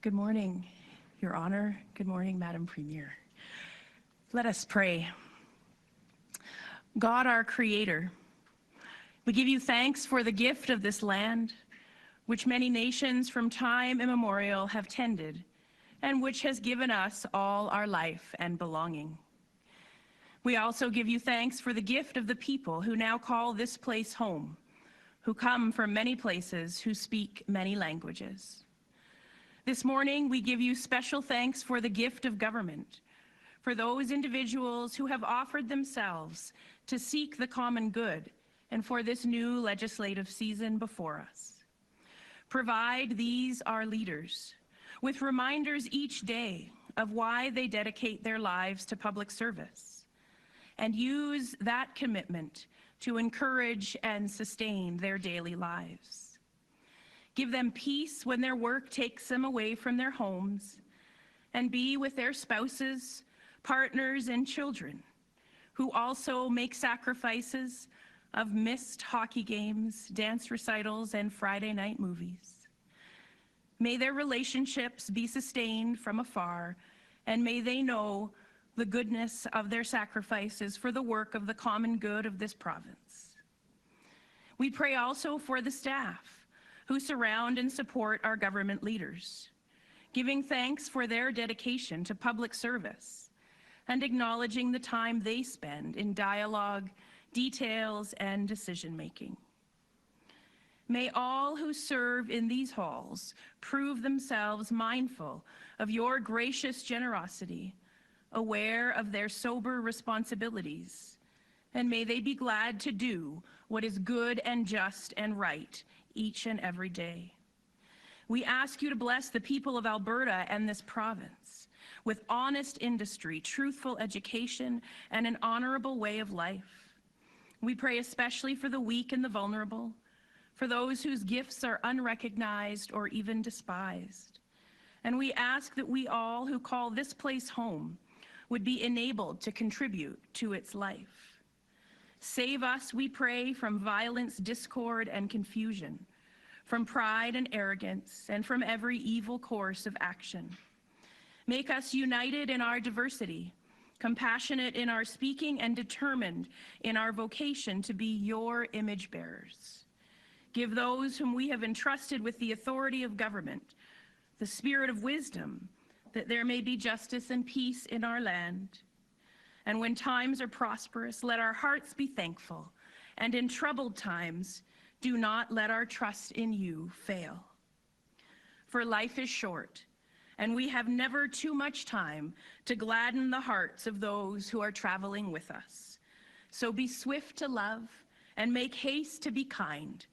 Good morning, Your Honor. Good morning, Madam Premier. Let us pray. God, our Creator, we give you thanks for the gift of this land, which many nations from time immemorial have tended, and which has given us all our life and belonging. We also give you thanks for the gift of the people who now call this place home, who come from many places, who speak many languages. This morning, we give you special thanks for the gift of government, for those individuals who have offered themselves to seek the common good, and for this new legislative season before us. Provide these, our leaders, with reminders each day of why they dedicate their lives to public service, and use that commitment to encourage and sustain their daily lives. Give them peace when their work takes them away from their homes, and be with their spouses, partners, and children, who also make sacrifices of missed hockey games, dance recitals, and Friday night movies. May their relationships be sustained from afar, and may they know the goodness of their sacrifices for the work of the common good of this province. We pray also for the staff who surround and support our government leaders, giving thanks for their dedication to public service and acknowledging the time they spend in dialogue, details, and decision-making. May all who serve in these halls prove themselves mindful of your gracious generosity, aware of their sober responsibilities, and may they be glad to do what is good and just and right each and every day. We ask you to bless the people of Alberta and this province with honest industry, truthful education, and an honorable way of life. We pray especially for the weak and the vulnerable, for those whose gifts are unrecognized or even despised. And we ask that we all who call this place home would be enabled to contribute to its life. Save us, we pray, from violence, discord, and confusion, from pride and arrogance, and from every evil course of action. Make us united in our diversity, compassionate in our speaking, and determined in our vocation to be your image bearers. Give those whom we have entrusted with the authority of government the spirit of wisdom, that there may be justice and peace in our land. And when times are prosperous, let our hearts be thankful, and in troubled times, do not let our trust in you fail. For life is short, and we have never too much time to gladden the hearts of those who are traveling with us. So be swift to love, and make haste to be kind,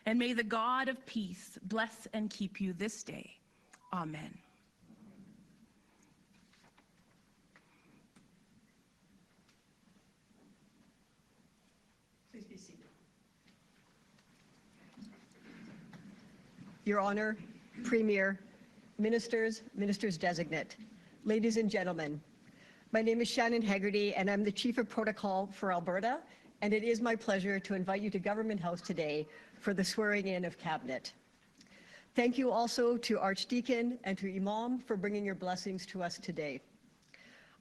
and may the God of peace bless and keep you this day. Amen. Please be seated. Your Honor, Premier, Ministers, Ministers Designate, ladies and gentlemen, my name is Shannon Haggerty and I'm the Chief of Protocol for Alberta, and it is my pleasure to invite you to Government House today for the swearing in of Cabinet. Thank you also to Archdeacon and to Imam for bringing your blessings to us today.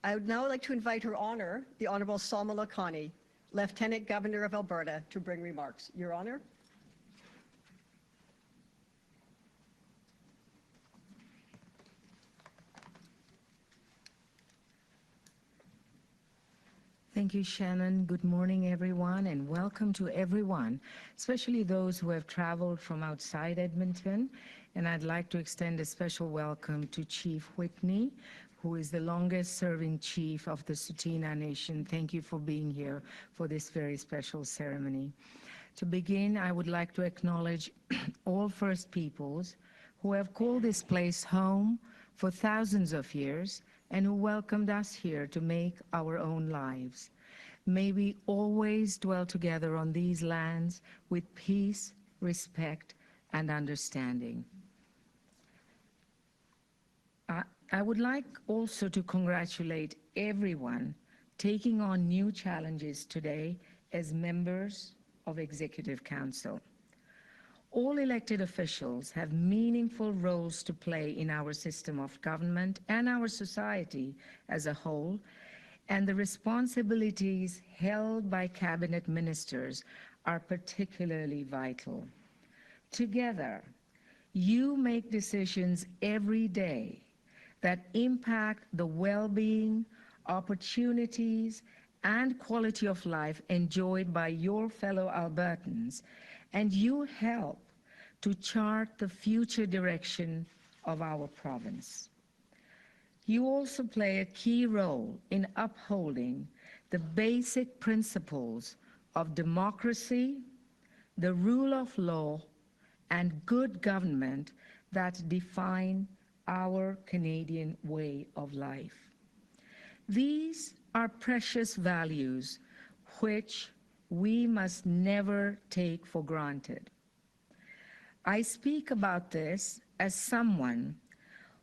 I would now like to invite Her Honor, the Honourable Salma Lakhani, Lieutenant Governor of Alberta, to bring remarks. Your Honor. Thank you, Shannon. Good morning, everyone, and welcome to everyone, especially those who have traveled from outside Edmonton. And I'd like to extend a special welcome to Chief Whitney, who is the longest-serving chief of the Tsuut'ina Nation. Thank you for being here for this very special ceremony. To begin, I would like to acknowledge all First Peoples who have called this place home for thousands of years and who welcomed us here to make our own lives. May we always dwell together on these lands with peace, respect, and understanding. I would like also to congratulate everyone taking on new challenges today as members of Executive Council. All elected officials have meaningful roles to play in our system of government and our society as a whole, and the responsibilities held by cabinet ministers are particularly vital. Together, you make decisions every day that impact the well-being, opportunities, and quality of life enjoyed by your fellow Albertans, and you help to chart the future direction of our province. You also play a key role in upholding the basic principles of democracy, the rule of law, and good government that define our Canadian way of life. These are precious values which we must never take for granted. I speak about this as someone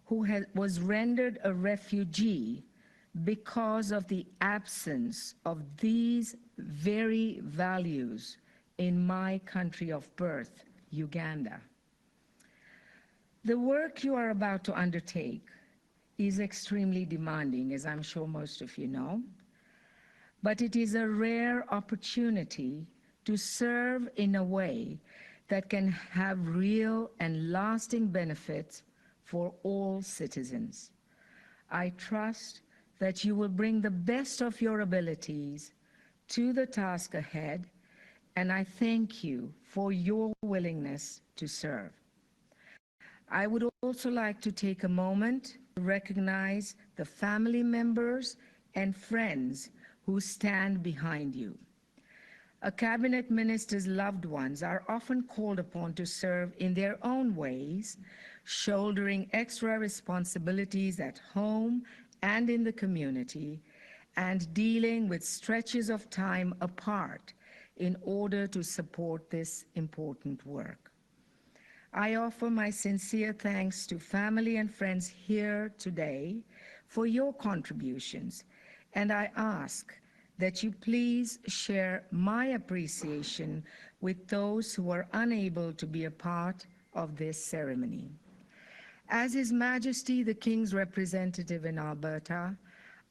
who was rendered a refugee because of the absence of these very values in my country of birth, Uganda. The work you are about to undertake is extremely demanding, as I'm sure most of you know, but it is a rare opportunity to serve in a way that can have real and lasting benefits for all citizens. I trust that you will bring the best of your abilities to the task ahead, and I thank you for your willingness to serve. I would also like to take a moment to recognize the family members and friends who stand behind you. A cabinet minister's loved ones are often called upon to serve in their own ways, shouldering extra responsibilities at home and in the community, and dealing with stretches of time apart in order to support this important work. I offer my sincere thanks to family and friends here today for your contributions, and I ask that you please share my appreciation with those who are unable to be a part of this ceremony. As His Majesty the King's representative in Alberta,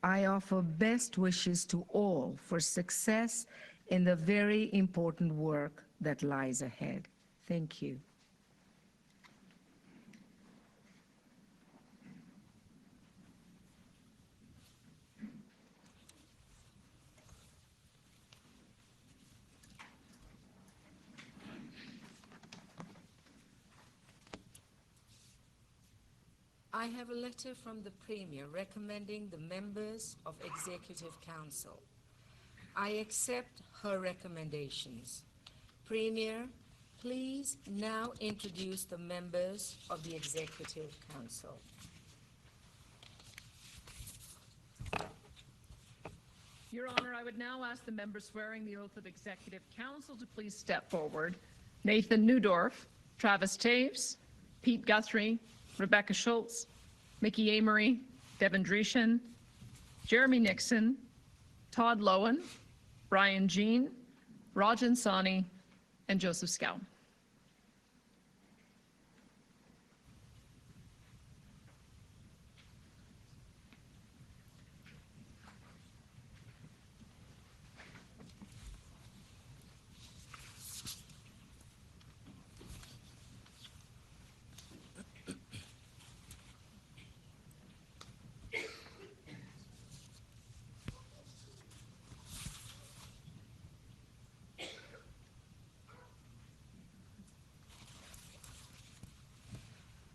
I offer best wishes to all for success in the very important work that lies ahead. Thank you. I have a letter from the Premier recommending the members of Executive Council. I accept her recommendations. Premier, please now introduce the members of the Executive Council. Your Honor, I would now ask the members swearing the oath of Executive Council to please step forward. Nathan Neudorf, Travis Taves, Pete Guthrie, Rebecca Schultz, Mickey Amory, Devin Dreeshen, Jeremy Nixon, Todd Lowen, Brian Jean, Rajan Sani, and Joseph Scow.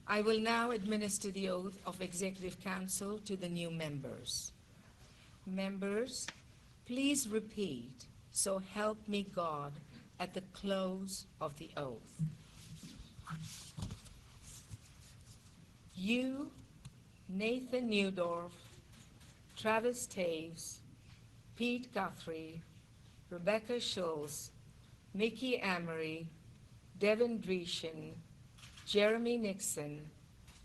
I will now administer the oath of Executive Council to the new members. Members, please repeat, "So help me God," at the close of the oath. You, Nathan Neudorf, Travis Taves, Pete Guthrie, Rebecca Schultz, Mickey Amory, Devin Dreeshen, Jeremy Nixon,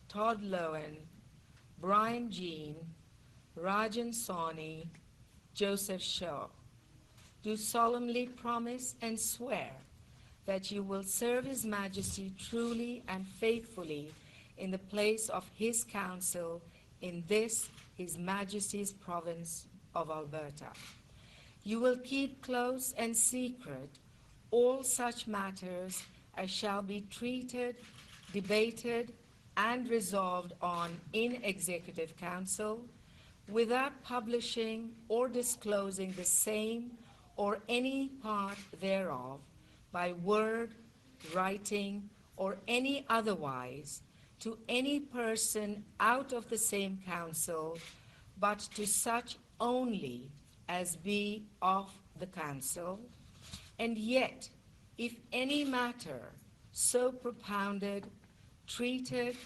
Todd Lowen, Brian Jean, Rajan Sani, Joseph Shaw, do solemnly promise and swear that you will serve His Majesty truly and faithfully in the place of his council in this His Majesty's province of Alberta. You will keep close and secret all such matters as shall be treated, debated, and resolved on in Executive Council, without publishing or disclosing the same or any part thereof by word, writing, or any otherwise to any person out of the same council, but to such only as be of the council. And yet, if any matter so propounded, treated,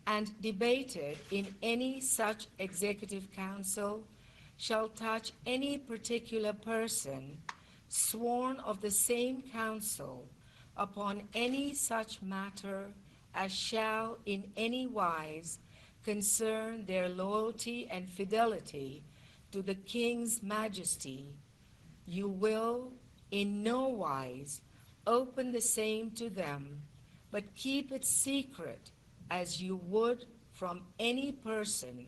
and debated in any such executive council shall touch any particular person sworn of the same council upon any such matter as shall in any wise concern their loyalty and fidelity to the King's Majesty, you will in no wise open the same to them, but keep it secret as you would from any person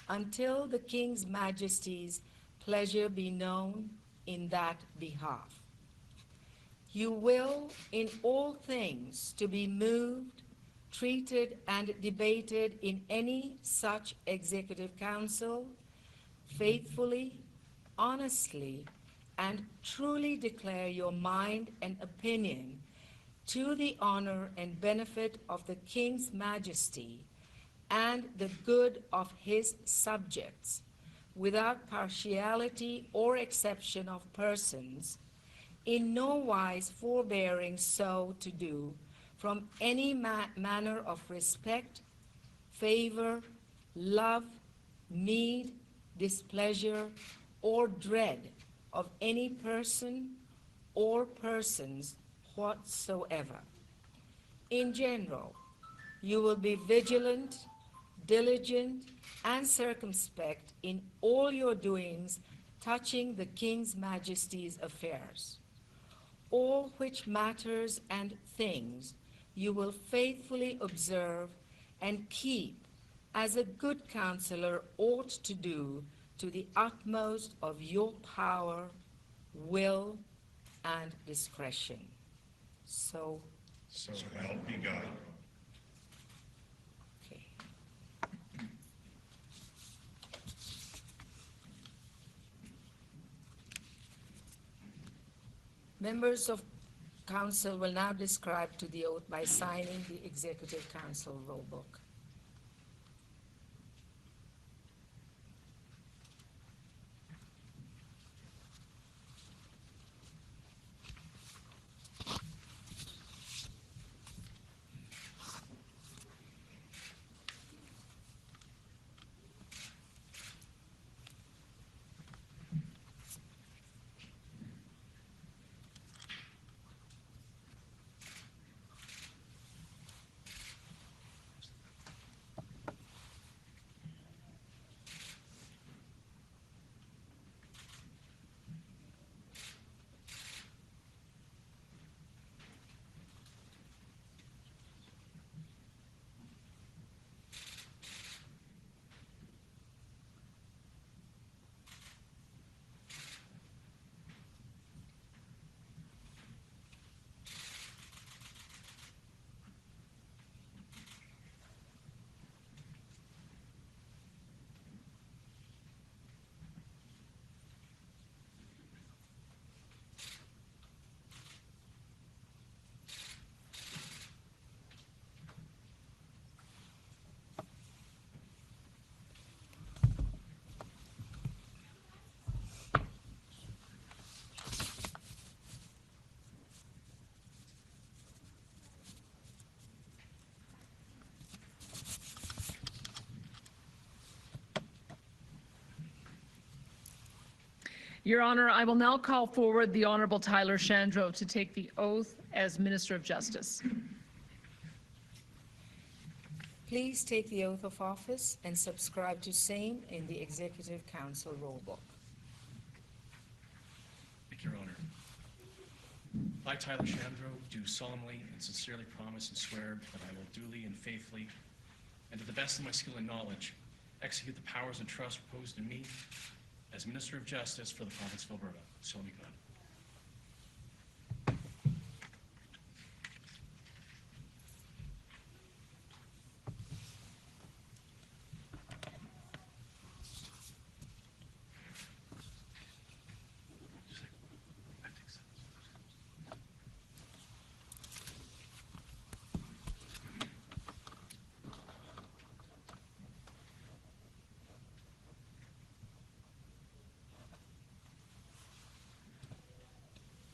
until the King's Majesty's pleasure be known in that behalf. You will in all things to be moved, treated, and debated in any such executive council, faithfully, honestly, and truly declare your mind and opinion to the honor and benefit of the King's Majesty and the good of his subjects, without partiality or exception of persons, in no wise forbearing so to do from any manner of respect, favor, love, need, displeasure, or dread of any person or persons whatsoever. In general, you will be vigilant, diligent, and circumspect in all your doings touching the King's Majesty's affairs. All which matters and things you will faithfully observe and keep as a good counselor ought to do to the utmost of your power, will, and discretion. So help me God. Okay. Members of council will now describe to the oath by signing the Executive Council roll book. Your Honor, I will now call forward the Honorable Tyler Shandro to take the oath as Minister of Justice. Please take the oath of office and subscribe to same in the Executive Council roll book. Thank you, Your Honor. I, Tyler Shandro, do solemnly and sincerely promise and swear that I will duly and faithfully, and to the best of my skill and knowledge, execute the powers and trusts reposed in me as Minister of Justice for the province of Alberta. So help me God.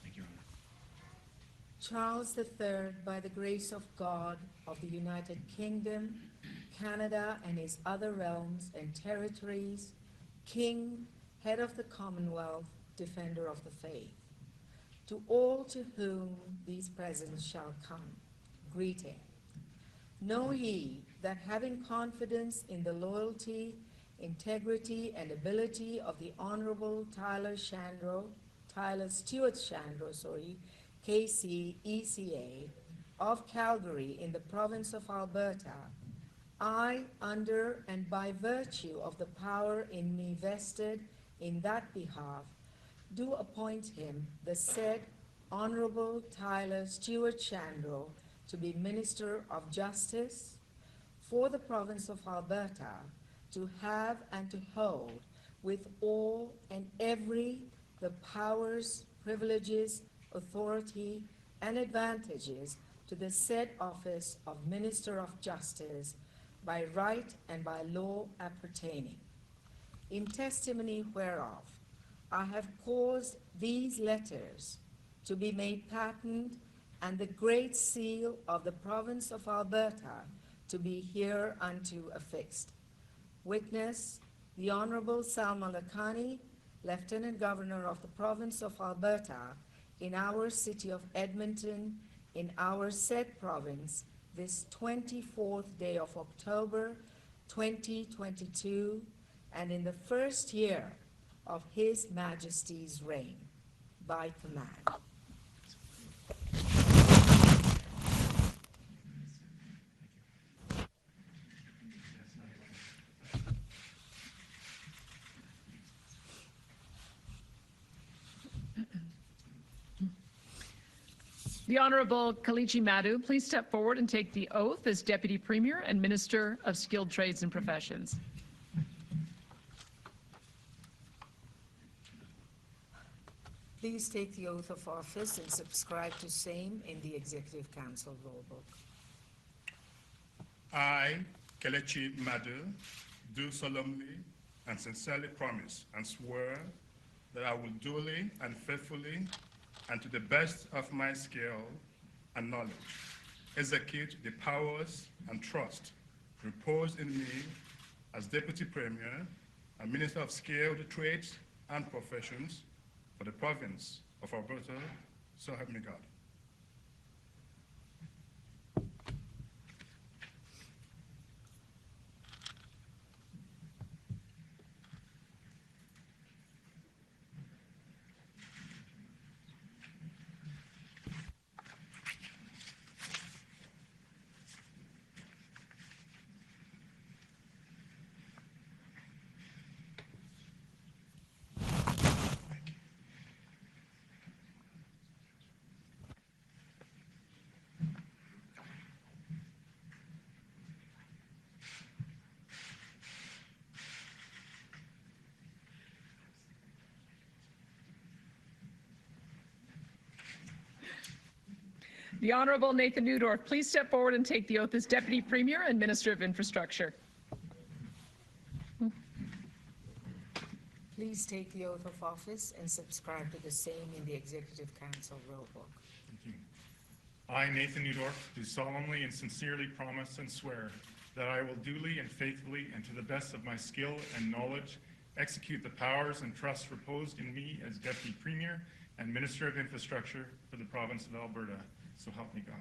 Thank you, Your Honor. Charles III, by the grace of God of the United Kingdom, Canada, and his other realms and territories, King, Head of the Commonwealth, Defender of the Faith. To all to whom these presents shall come, greeting. Know ye that having confidence in the loyalty, integrity, and ability of the Honorable Tyler Stewart Shandro, KC ECA, of Calgary in the province of Alberta, I, under and by virtue of the power in me vested in that behalf, do appoint him, the said Honorable Tyler Stewart Shandro, to be Minister of Justice for the province of Alberta, to have and to hold with all and every the powers, privileges, authority, and advantages to the said office of Minister of Justice by right and by law appertaining. In testimony whereof, I have caused these letters to be made patent and the great seal of the province of Alberta to be hereunto affixed. Witness, the Honorable Salma Lakhani, Lieutenant Governor of the province of Alberta, in our city of Edmonton, in our said province, this 24th day of October, 2022, and in the first year of His Majesty's reign, by command. The Honorable Kalichi Madu, please step forward and take the oath as Deputy Premier and Minister of Skilled Trades and Professions. Please take the oath of office and subscribe to same in the Executive Council roll book. I, Kelechi Madu, do solemnly and sincerely promise and swear that I will duly and faithfully and to the best of my skill and knowledge execute the powers and trust reposed in me as Deputy Premier and Minister of Skilled Trades and Professions for the province of Alberta, so help me God. The Honorable Nathan Neudorf, please step forward and take the oath as Deputy Premier and Minister of Infrastructure. Please take the oath of office and subscribe to the same in the Executive Council roll book. Thank you. I, Nathan Neudorf, do solemnly and sincerely promise and swear that I will duly and faithfully and to the best of my skill and knowledge execute the powers and trusts reposed in me as Deputy Premier and Minister of Infrastructure for the province of Alberta. So help me God.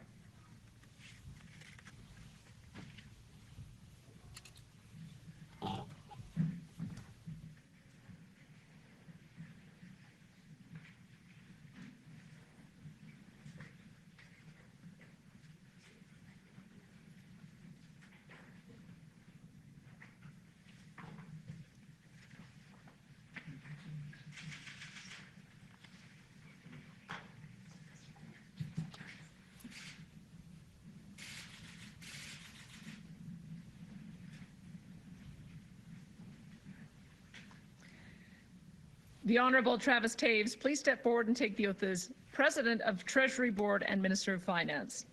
The Honorable Travis Taves, please step forward and take the oath as President of Treasury Board and Minister of Finance.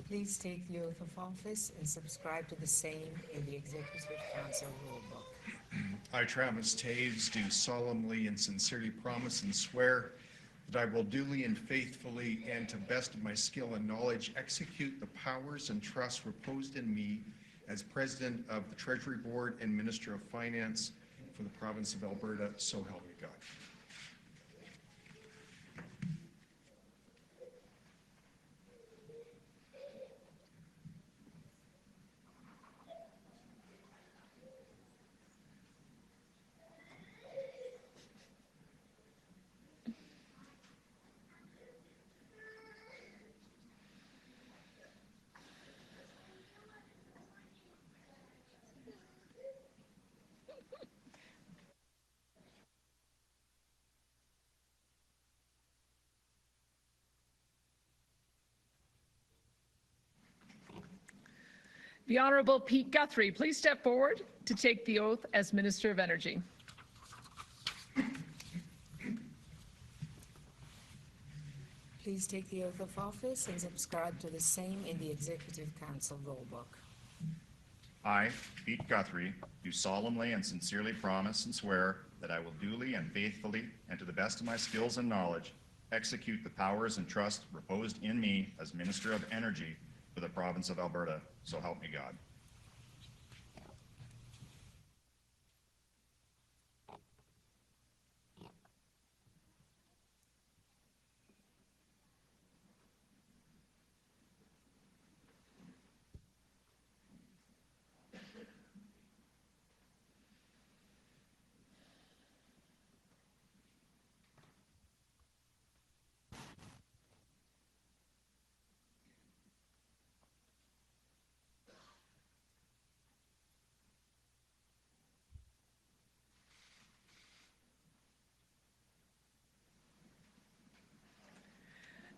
Please take the oath of office and subscribe to the same in the Executive Council rulebook. I, Travis Taves, do solemnly and sincerely promise and swear that I will duly and faithfully and to best of my skill and knowledge execute the powers and trusts reposed in me as President of the Treasury Board and Minister of Finance for the province of Alberta, so help me God. The Honorable Pete Guthrie, please step forward to take the oath as Minister of Energy. Please take the oath of office and subscribe to the same in the Executive Council rulebook. I, Pete Guthrie, do solemnly and sincerely promise and swear that I will duly and faithfully, and to the best of my skills and knowledge, execute the powers and trust reposed in me as Minister of Energy for the province of Alberta, so help me God.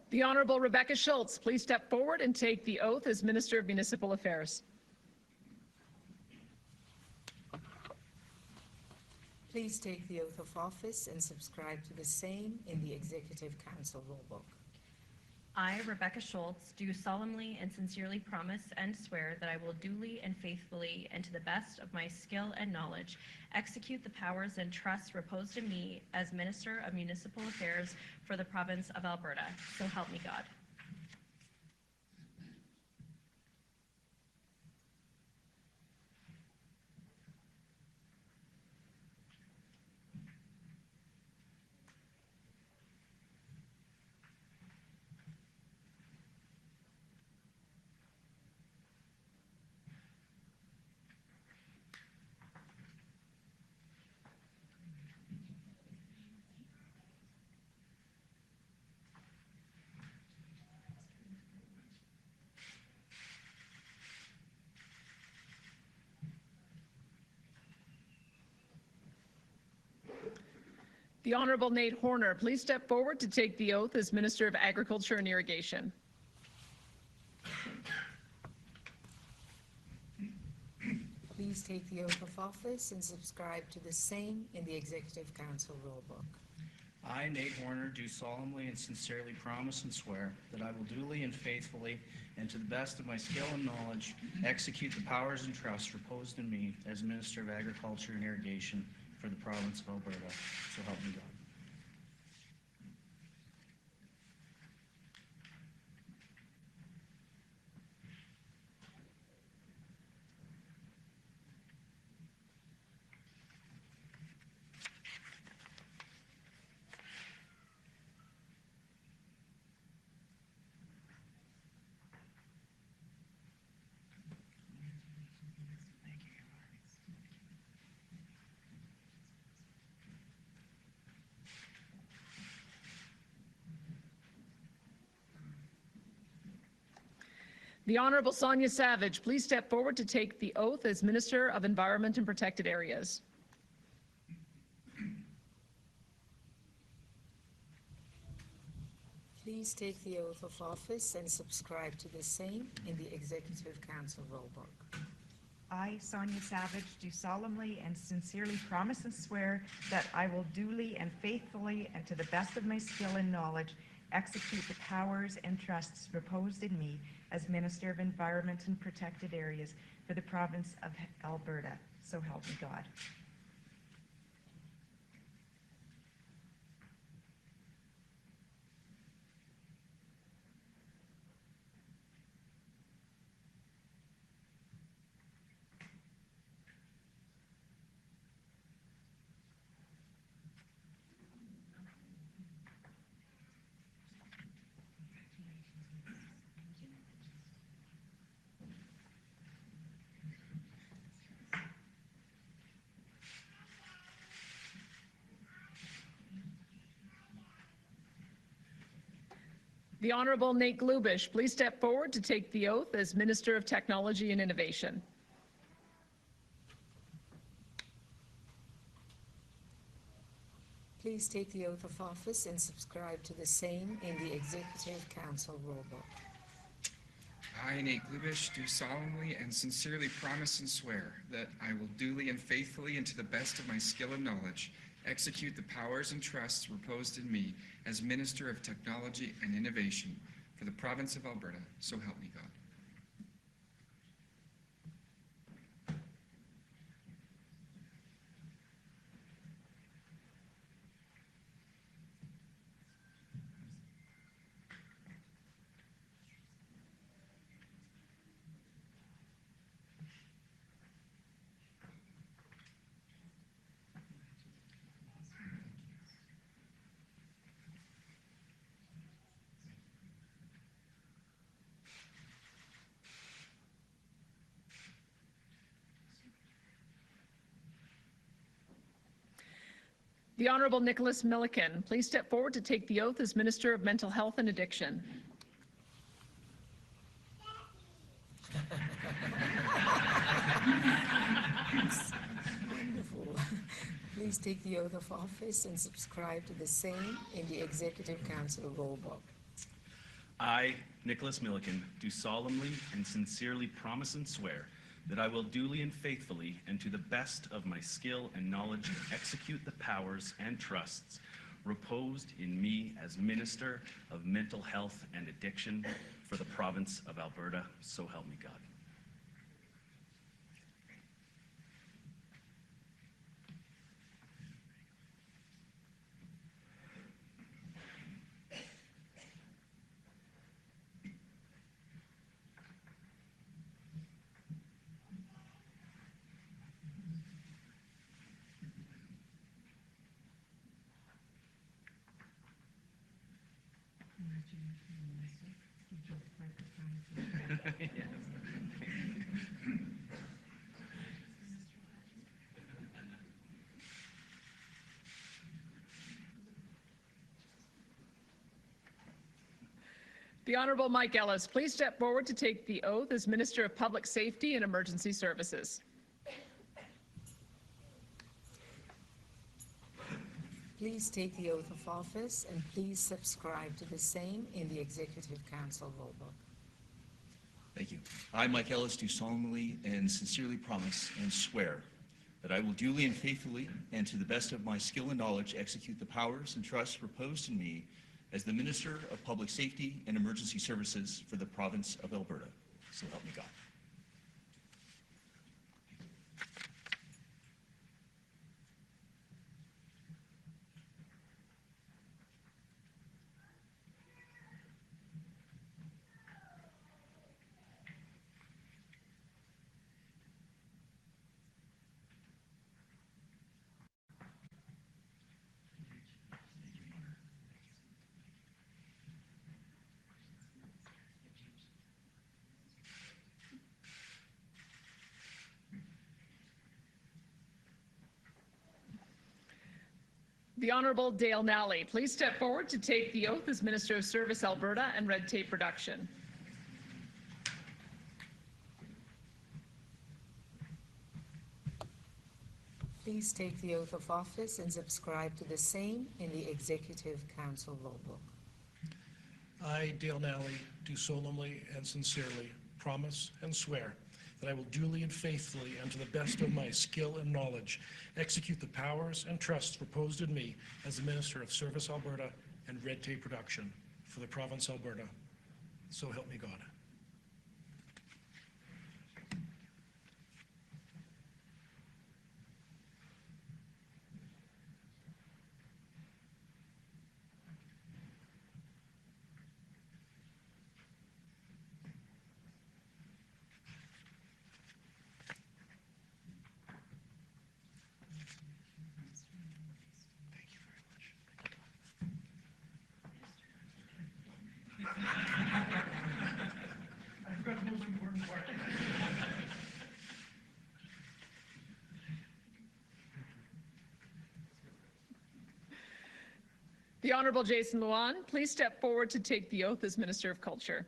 The Honorable Rebecca Schultz, please step forward and take the oath as Minister of Municipal Affairs. Please take the oath of office and subscribe to the same in the Executive Council rulebook. I, Rebecca Schultz, do solemnly and sincerely promise and swear that I will duly and faithfully, and to the best of my skill and knowledge, execute the powers and trusts reposed in me as Minister of Municipal Affairs for the province of Alberta. So help me God. The Honorable Nate Horner, please step forward to take the oath as Minister of Agriculture and Irrigation. Please take the oath of office and subscribe to the same in the Executive Council rulebook. I, Nate Horner, do solemnly and sincerely promise and swear that I will duly and faithfully, and to the best of my skill and knowledge, execute the powers and trusts reposed in me as Minister of Agriculture and Irrigation for the province of Alberta. So help me God. The Honorable Sonia Savage, please step forward to take the oath as Minister of Environment and Protected Areas. Please take the oath of office and subscribe to the same in the Executive Council rulebook. I, Sonia Savage, do solemnly and sincerely promise and swear that I will duly and faithfully and to the best of my skill and knowledge execute the powers and trusts reposed in me as Minister of Environment and Protected Areas for the province of Alberta. So help me God. The Honorable Nate Glubish, please step forward to take the oath as Minister of Technology and Innovation. Please take the oath of office and subscribe to the same in the Executive Council rulebook. I, Nate Glubish, do solemnly and sincerely promise and swear that I will duly and faithfully and to the best of my skill and knowledge execute the powers and trusts reposed in me as Minister of Technology and Innovation for the province of Alberta. So help me God. The Honorable Nicholas Milliken, please step forward to take the oath as Minister of Mental Health and Addiction. Wonderful. Please take the oath of office and subscribe to the same in the Executive Council rulebook. I, Nicholas Milliken, do solemnly and sincerely promise and swear that I will duly and faithfully and to the best of my skill and knowledge execute the powers and trusts reposed in me as Minister of Mental Health and Addiction for the province of Alberta. So help me God. The Honorable Mike Ellis, please step forward to take the oath as Minister of Public Safety and Emergency Services. Please take the oath of office and please subscribe to the same in the Executive Council rulebook. Thank you. I, Mike Ellis, do solemnly and sincerely promise and swear that I will duly and faithfully and to the best of my skill and knowledge execute the powers and trusts reposed in me as the Minister of Public Safety and Emergency Services for the province of Alberta. So help me God. The Honorable Dale Nally, please step forward to take the oath as Minister of Service Alberta and Red Tape Reduction. Please take the oath of office and subscribe to the same in the Executive Council rulebook. I, Dale Nally, do solemnly and sincerely promise and swear that I will duly and faithfully and to the best of my skill and knowledge execute the powers and trusts reposed in me as the Minister of Service Alberta and Red Tape Reduction for the province of Alberta. So help me God. The Honorable Jason Luan, please step forward to take the oath as Minister of Culture.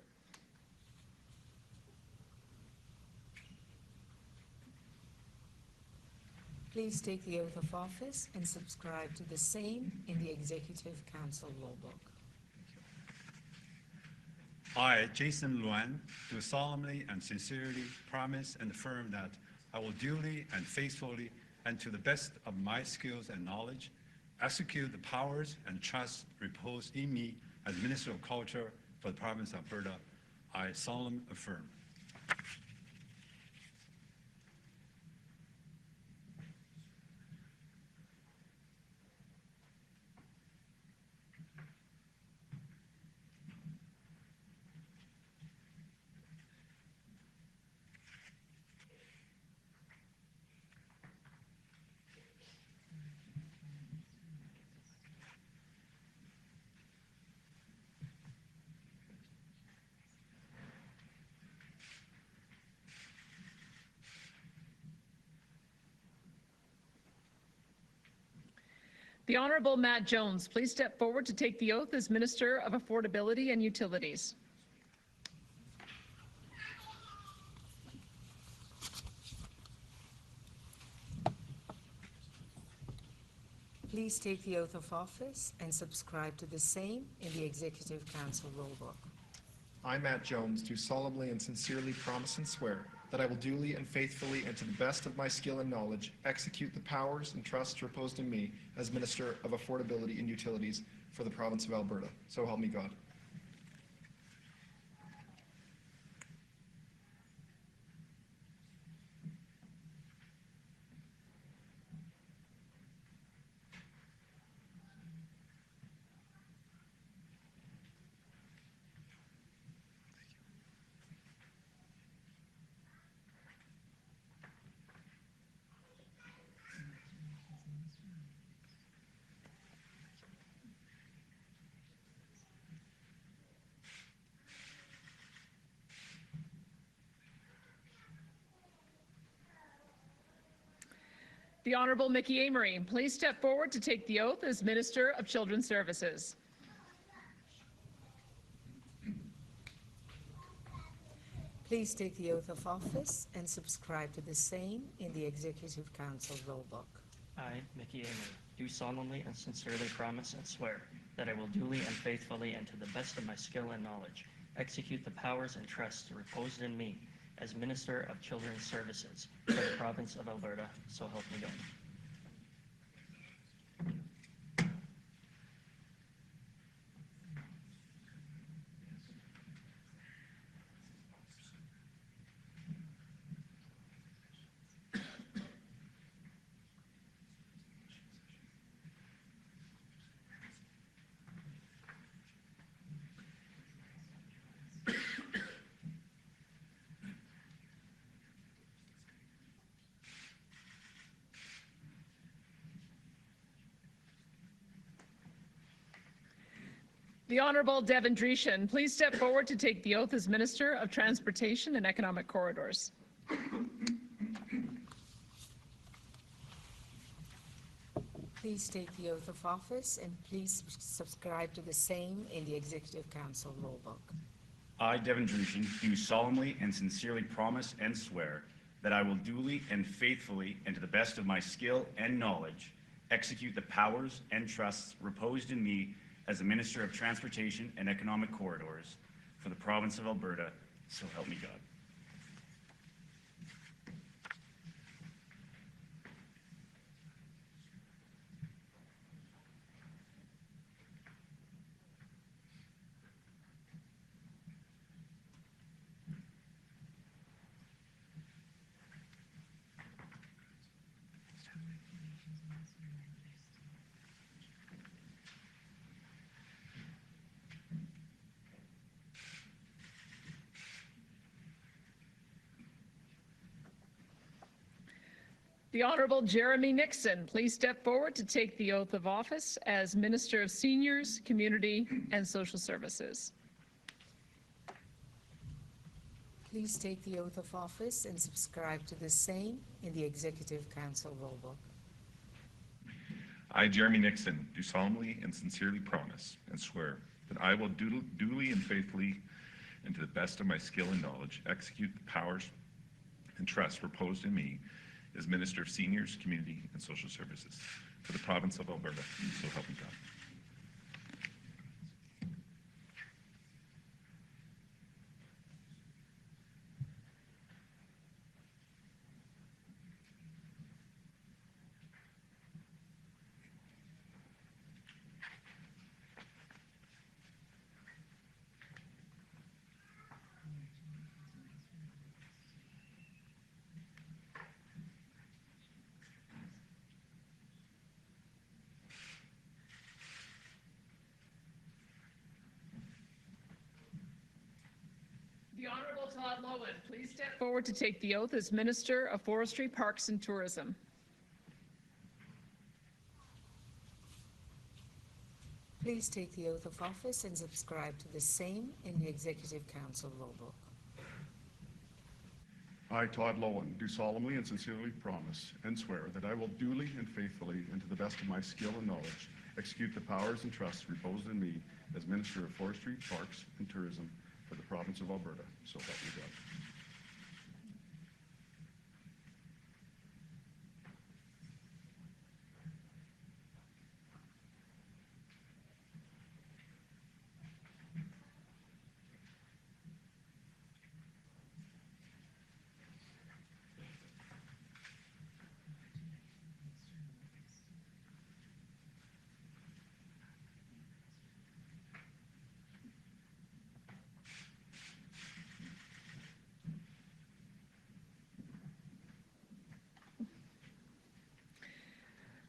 Please take the oath of office and subscribe to the same in the Executive Council Law Book. I, Jason Luan, do solemnly and sincerely promise and affirm that I will duly and faithfully and to the best of my skills and knowledge execute the powers and trusts reposed in me as Minister of Culture for the province of Alberta. I solemnly affirm. The Honorable Matt Jones, please step forward to take the oath as Minister of Affordability and Utilities. Please take the oath of office and subscribe to the same in the Executive Council Roll Book. I, Matt Jones, do solemnly and sincerely promise and swear that I will duly and faithfully and to the best of my skill and knowledge execute the powers and trusts reposed in me as Minister of Affordability and Utilities for the province of Alberta. So help me God. The Honorable Mickey Amory, please step forward to take the oath as Minister of Children's Services. Please take the oath of office and subscribe to the same in the Executive Council Roll Book. I, Mickey Amory, do solemnly and sincerely promise and swear that I will duly and faithfully and to the best of my skill and knowledge execute the powers and trusts reposed in me as Minister of Children's Services for the province of Alberta, so help me God. The Honorable Devin Dreeshen, please step forward to take the oath as Minister of Transportation and Economic Corridors. Please take the oath of office and please subscribe to the same in the Executive Council Roll Book. I, Devin Dreeshen, do solemnly and sincerely promise and swear that I will duly and faithfully and to the best of my skill and knowledge execute the powers and trusts reposed in me as the Minister of Transportation and Economic Corridors for the province of Alberta, so help me God. The Honorable Jeremy Nixon, please step forward to take the oath of office as Minister of Seniors, Community, and Social Services. Please take the oath of office and subscribe to the same in the Executive Council Roll Book. I, Jeremy Nixon, do solemnly and sincerely promise and swear that I will duly and faithfully and to the best of my skill and knowledge execute the powers and trusts reposed in me as Minister of Seniors, Community, and Social Services for the province of Alberta. So help me God. The Honorable Todd Lowen, please step forward to take the oath as Minister of Forestry, Parks, and Tourism. Please take the oath of office and subscribe to the same in the Executive Council Roll Book. I, Todd Lowen, do solemnly and sincerely promise and swear that I will duly and faithfully and to the best of my skill and knowledge execute the powers and trusts reposed in me as Minister of Forestry, Parks, and Tourism for the province of Alberta. So help me God.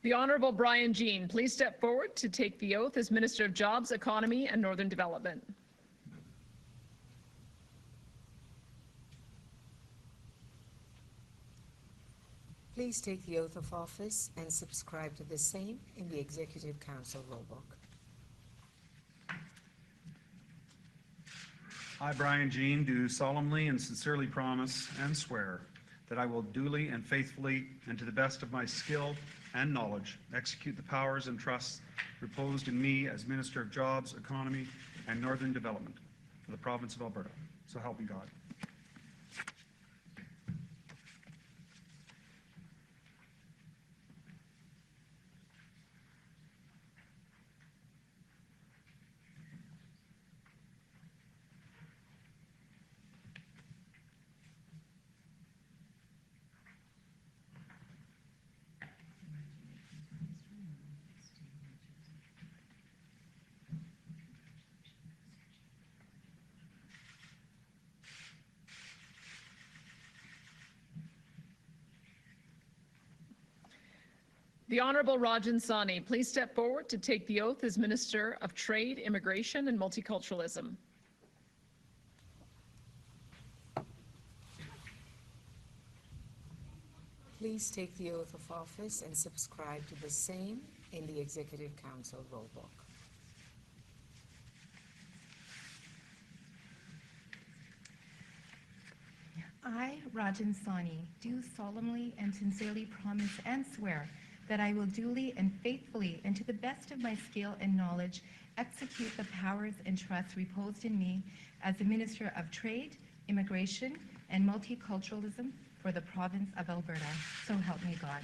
The Honorable Brian Jean, please step forward to take the oath as Minister of Jobs, Economy, and Northern Development. Please take the oath of office and subscribe to the same in the Executive Council Roll Book. I, Brian Jean, do solemnly and sincerely promise and swear that I will duly and faithfully and to the best of my skill and knowledge execute the powers and trusts reposed in me as Minister of Jobs, Economy, and Northern Development for the province of Alberta. So help me God. The Honorable Rajan Sani, please step forward to take the oath as Minister of Trade, Immigration, and Multiculturalism. Please take the oath of office and subscribe to the same in the Executive Council Roll Book. I, Rajan Sani, do solemnly and sincerely promise and swear that I will duly and faithfully and to the best of my skill and knowledge execute the powers and trusts reposed in me as the Minister of Trade, Immigration, and Multiculturalism for the province of Alberta. So help me God.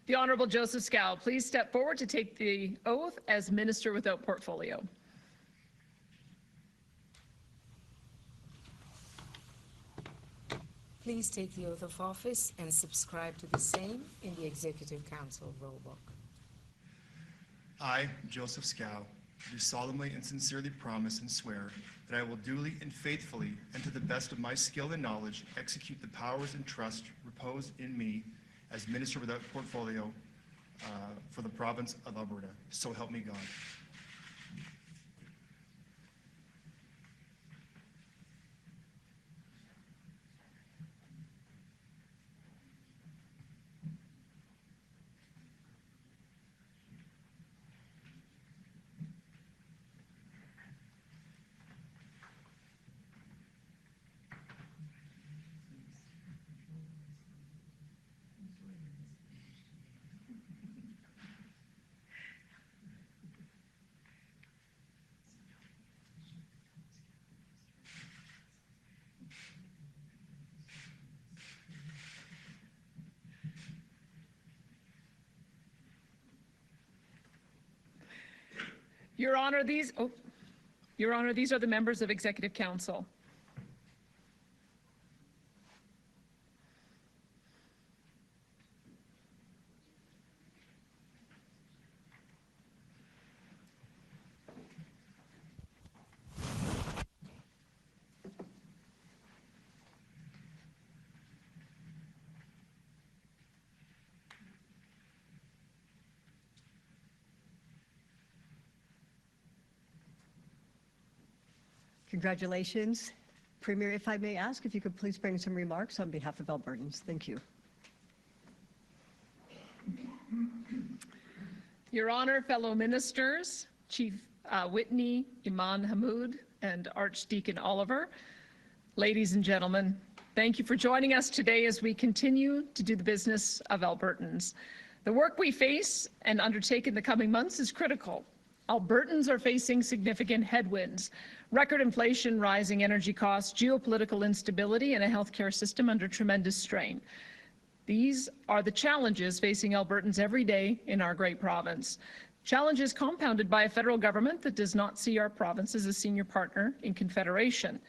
The Honorable Joseph Scow, please step forward to take the oath as Minister without portfolio. Please take the oath of office and subscribe to the same in the Executive Council roll book. I, Joseph Scow, do solemnly and sincerely promise and swear that I will duly and faithfully, and to the best of my skill and knowledge, execute the powers and trust reposed in me as Minister without portfolio for the province of Alberta. So help me God. Your Honor, these are the members of Executive Council. Congratulations. Premier, if I may ask, if you could please bring some remarks on behalf of Albertans. Thank you. Your Honor, fellow ministers, Chief Whitney, Iman Hammoud, and Archdeacon Oliver, ladies and gentlemen, thank you for joining us today as we continue to do the business of Albertans. The work we face and undertake in the coming months is critical. Albertans are facing significant headwinds: record inflation, rising energy costs, geopolitical instability, and a healthcare system under tremendous strain. These are the challenges facing Albertans every day in our great province. Challenges compounded by a federal government that does not see our province as a senior partner in Confederation.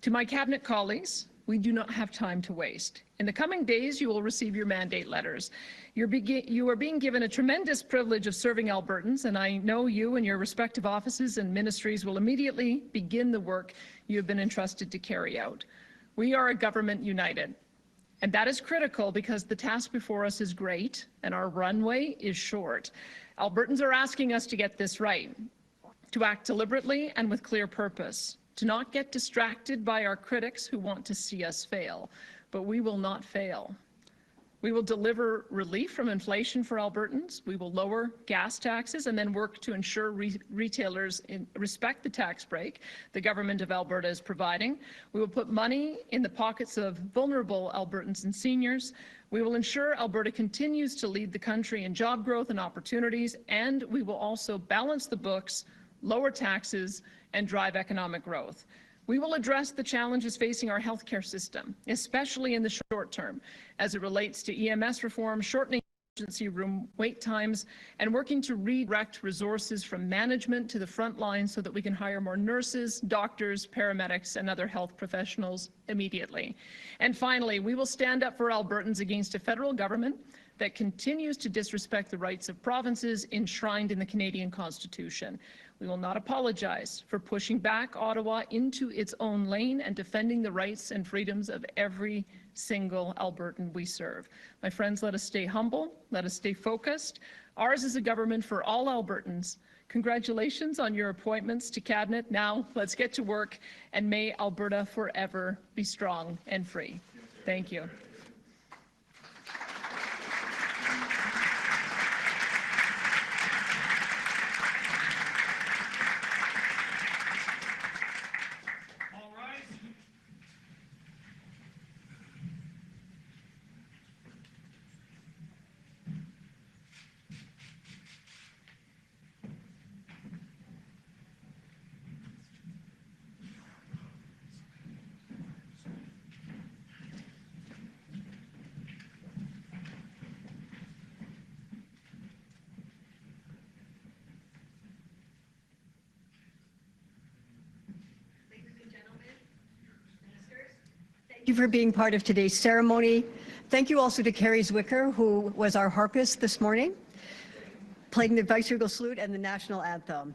To my cabinet colleagues, we do not have time to waste. In the coming days, you will receive your mandate letters. You are being given a tremendous privilege of serving Albertans, and I know you and your respective offices and ministries will immediately begin the work you have been entrusted to carry out. We are a government united, and that is critical because the task before us is great and our runway is short. Albertans are asking us to get this right, to act deliberately and with clear purpose, to not get distracted by our critics who want to see us fail. But we will not fail. We will deliver relief from inflation for Albertans. We will lower gas taxes and then work to ensure retailers respect the tax break the government of Alberta is providing. We will put money in the pockets of vulnerable Albertans and seniors. We will ensure Alberta continues to lead the country in job growth and opportunities, and we will also balance the books, lower taxes, and drive economic growth. We will address the challenges facing our healthcare system, especially in the short term, as it relates to EMS reform, shortening emergency room wait times, and working to redirect resources from management to the front line so that we can hire more nurses, doctors, paramedics, and other health professionals immediately. And finally, we will stand up for Albertans against a federal government that continues to disrespect the rights of provinces enshrined in the Canadian Constitution. We will not apologize for pushing back Ottawa into its own lane and defending the rights and freedoms of every single Albertan we serve. My friends, let us stay humble, let us stay focused. Ours is a government for all Albertans. Congratulations on your appointments to Cabinet. Now let's get to work, and may Alberta forever be strong and free. Thank you. you for being part of today's ceremony. Thank you also to Carrie Zwicker, who was our harpist this morning, playing the Viceregal Salute and the National Anthem.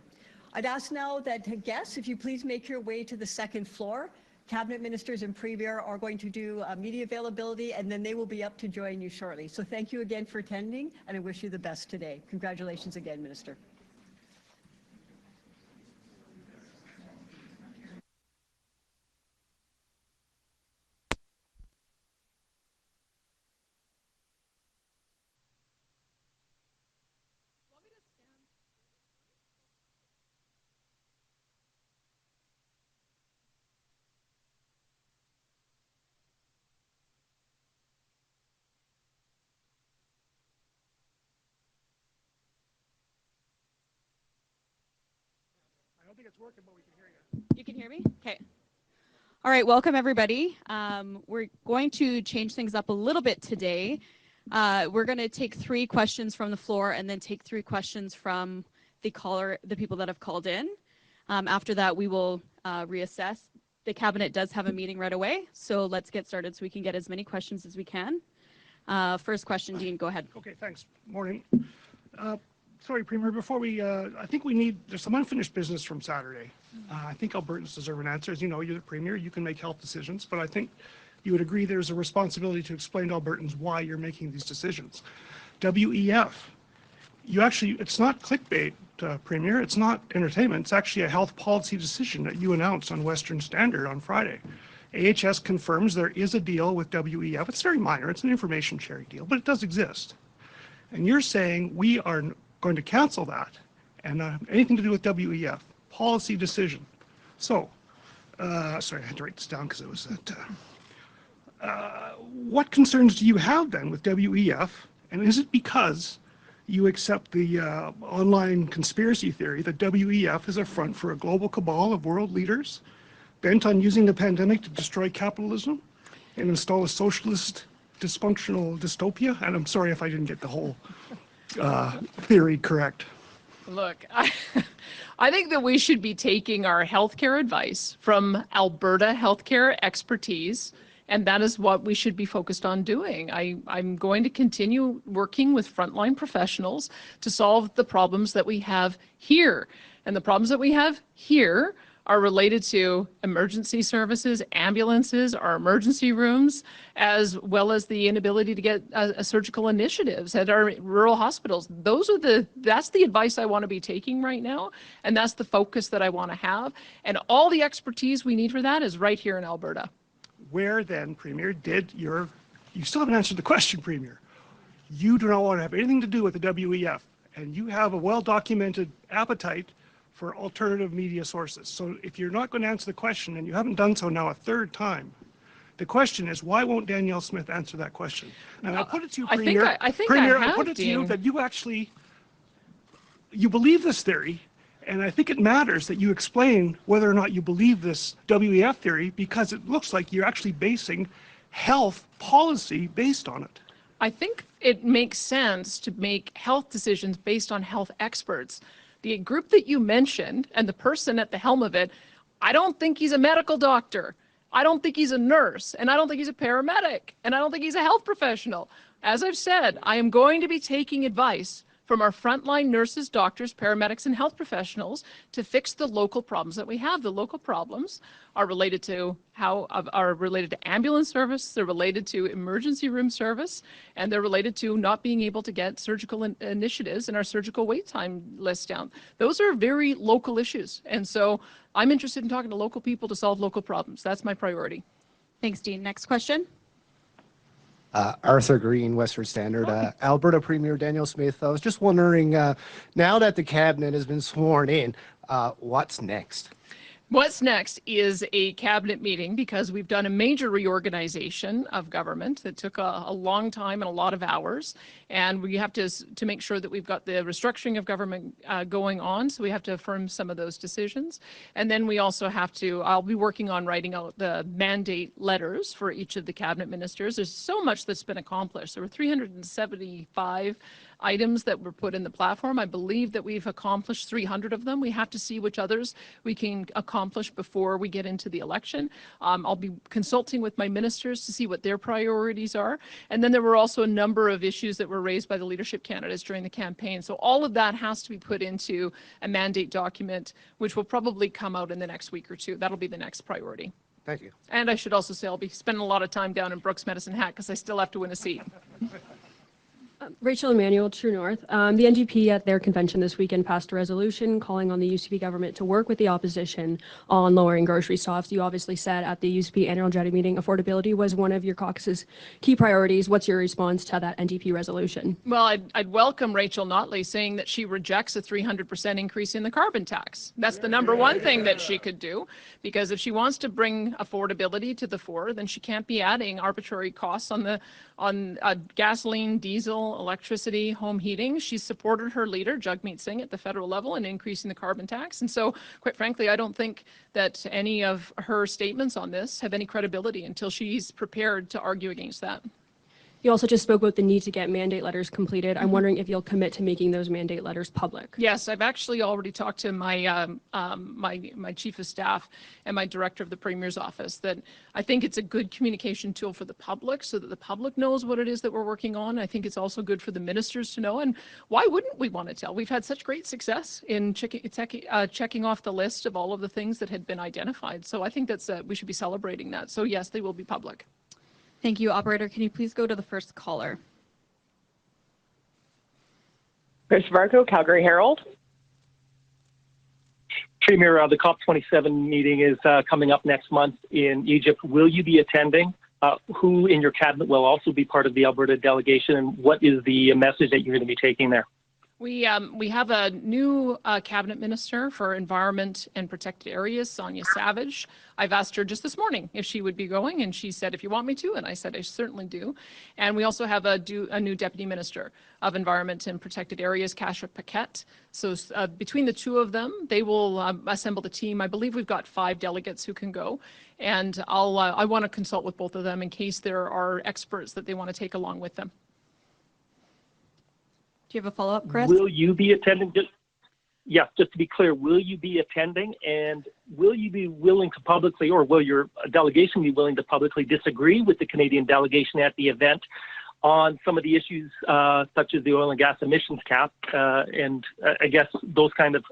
I'd ask now that guests, if you please make your way to the second floor. Cabinet ministers and Premier are going to do media availability, and then they will be up to join you shortly. So thank you again for attending, and I wish you the best today. Congratulations again, Minister. I don't think it's working, but we can hear you. You can hear me? Okay. All right, welcome everybody. We're going to change things up a little bit today. We're going to take 3 questions from the floor and then take 3 questions from the people that have called in. After that, we will reassess. The cabinet does have a meeting right away, so let's get started so we can get as many questions as we can. First question, Dean, go ahead. Okay, thanks. Morning. Sorry, Premier, before we, I think there's some unfinished business from Saturday. I think Albertans deserve an answer. As you know, you're the Premier, you can make health decisions, but I think you would agree there's a responsibility to explain to Albertans why you're making these decisions. WEF, it's not clickbait, Premier, it's not entertainment, it's actually a health policy decision that you announced on Western Standard on Friday. AHS confirms there is a deal with WEF. It's very minor, it's an information sharing deal, but it does exist. And you're saying we are going to cancel that and not have anything to do with WEF. Policy decision. So, sorry, I had to write this down because it was that. What concerns do you have then with WEF? And is it because you accept the online conspiracy theory that WEF is a front for a global cabal of world leaders bent on using the pandemic to destroy capitalism and install a socialist dysfunctional dystopia? And I'm sorry if I didn't get the whole theory correct. Look, I think that we should be taking our healthcare advice from Alberta healthcare expertise, and that is what we should be focused on doing. I'm going to continue working with frontline professionals to solve the problems that we have here. And the problems that we have here are related to emergency services, ambulances, our emergency rooms, as well as the inability to get surgical initiatives at our rural hospitals. That's the advice I want to be taking right now, and that's the focus that I want to have. And all the expertise we need for that is right here in Alberta. Where then, Premier, you still haven't answered the question, Premier. You do not want to have anything to do with the WEF, and you have a well-documented appetite for alternative media sources. So if you're not going to answer the question, and you haven't done so now a 3rd time, the question is, why won't Danielle Smith answer that question? And I'll put it to you, Premier. I think Premier, I have, I'll put it to you Dean. that you believe this theory, and I think it matters that you explain whether or not you believe this WEF theory, because it looks like you're actually basing health policy based on it. I think it makes sense to make health decisions based on health experts. The group that you mentioned and the person at the helm of it, I don't think he's a medical doctor. I don't think he's a nurse, and I don't think he's a paramedic, and I don't think he's a health professional. As I've said, I am going to be taking advice from our frontline nurses, doctors, paramedics, and health professionals to fix the local problems that we have. The local problems are related to ambulance service, they're related to emergency room service, and they're related to not being able to get surgical initiatives and our surgical wait time list down. Those are very local issues, and so I'm interested in talking to local people to solve local problems. That's my priority. Thanks, Dean. Next question. Arthur Green, Western Standard. Alberta Premier Danielle Smith, I was just wondering, now that the cabinet has been sworn in, what's next? What's next is a cabinet meeting, because we've done a major reorganization of government that took a long time and a lot of hours, and we have to make sure that we've got the restructuring of government going on, so we have to affirm some of those decisions. And then we also have to, I'll be working on writing out the mandate letters for each of the cabinet ministers. There's so much that's been accomplished. There were 375 items that were put in the platform. I believe that we've accomplished 300 of them. We have to see which others we can accomplish before we get into the election. I'll be consulting with my ministers to see what their priorities are. And then there were also a number of issues that were raised by the leadership candidates during the campaign. So all of that has to be put into a mandate document, which will probably come out in the next week or two. That'll be the next priority. Thank you. And I should also say I'll be spending a lot of time down in Brooks Medicine Hat because I still have to win a seat. Rachel Emanuel, True North. The NDP at their convention this weekend passed a resolution calling on the UCP government to work with the opposition on lowering grocery stocks. You obviously said at the UCP annual general meeting, affordability was one of your caucus's key priorities. What's your response to that NDP resolution? Well, I'd welcome Rachel Notley saying that she rejects a 300% increase in the carbon tax. That's the number one thing that she could do, because if she wants to bring affordability to the fore, then she can't be adding arbitrary costs on gasoline, diesel, electricity, home heating. She's supported her leader, Jagmeet Singh, at the federal level in increasing the carbon tax. And so, quite frankly, I don't think that any of her statements on this have any credibility until she's prepared to argue against that. You also just spoke about the need to get mandate letters completed. I'm wondering if you'll commit to making those mandate letters public. Yes, I've actually already talked to my my chief of staff and my director of the Premier's office that I think it's a good communication tool for the public so that the public knows what it is that we're working on. I think it's also good for the ministers to know. And why wouldn't we want to tell? We've had such great success in checking off the list of all of the things that had been identified. So I think that's we should be celebrating that. So yes, they will be public. Thank you. Operator, can you please go to the first caller? Chris Varco, Calgary Herald. Premier, the COP27 meeting is coming up next month in Egypt. Will you be attending? Who in your cabinet will also be part of the Alberta delegation, and what is the message that you're going to be taking there? We have a new cabinet minister for environment and protected areas, Sonia Savage. I've asked her just this morning if she would be going, and she said, if you want me to, and I said, I certainly do. And we also have a new deputy minister of environment and protected areas, Kasia Paquette. So between the two of them, they will assemble the team. I believe we've got 5 delegates who can go. And I want to consult with both of them in case there are experts that they want to take along with them. Do you have a follow-up, Chris? Will you be attending? Yes, just to be clear, will you be attending, and will you be willing to publicly, or will your delegation be willing to publicly disagree with the Canadian delegation at the event on some of the issues such as the oil and gas emissions cap and I guess those kind of